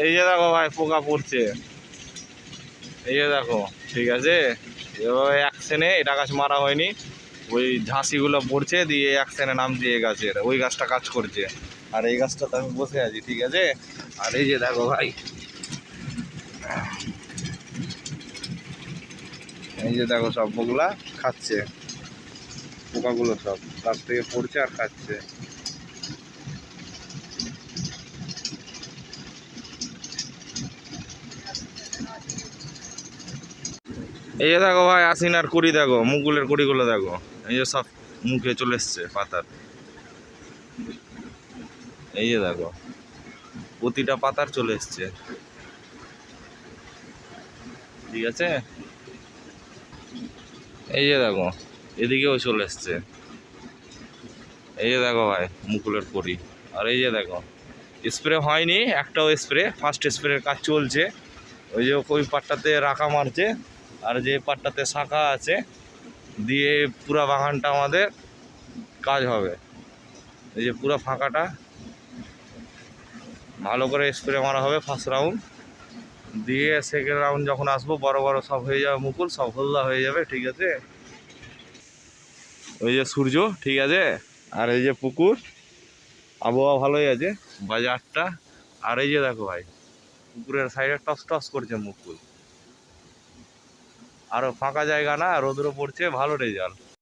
এই যে দেখো ভাই পোকা পড়ছে, এই যে দেখো, ঠিক আছে। এভাবে অ্যাকশনে এটা গাছ মারা হয়নি, ওই ঝাঁসিগুলো পড়ছে দিয়ে অ্যাকশনে নাম দিয়ে গাছের ওই গাছটা কাজ করছে, আর এই গাছটাতে আমি বসে আছি, ঠিক আছে। আর এই যে দেখো ভাই, এই যে দেখো সব পোকলা খাচ্ছে, পোকাগুলো সব গাছ থেকে পড়ছে আর খাচ্ছে। এই যে দেখো ভাই আশ্বিন আর কুড়ি দেখো, মুকুলের কুড়িগুলো দেখো, এই যে সব মুখে চলে এসছে পাতার, এই যে দেখো প্রতিটা পাতার চলে এসছে, ঠিক আছে। এই যে দেখো এদিকেও চলে এসছে, এই যে দেখো ভাই মুকুলের কুড়ি। আর এই যে দেখো স্প্রে হয়নি, একটাও স্প্রে, ফার্স্ট স্প্রের কাজ চলছে। ওই যে ওই পাটটাতে রাখা মারছে, আর যে পাটটাতে শাখা আছে দিয়ে পুরা বাগানটা আমাদের কাজ হবে। এই যে পুরো ফাঁকাটা ভালো করে স্প্রে মারা হবে ফার্স্ট রাউন্ড, দিয়ে সেকেন্ড রাউন্ড যখন আসবো বড় বড় সব হয়ে যাবে মুকুল, সব হলদা হয়ে যাবে, ঠিক আছে। ওই যে সূর্য, ঠিক আছে, আর এই যে পুকুর, আবহাওয়া ভালোই আছে, বাজে 8টা। আর এই যে দেখো ভাই পুকুরের সাইডে টস টস করছে মুকুল, আরও ফাঁকা জায়গা না, রোদ্র পড়ছে, ভালো রেজাল্ট।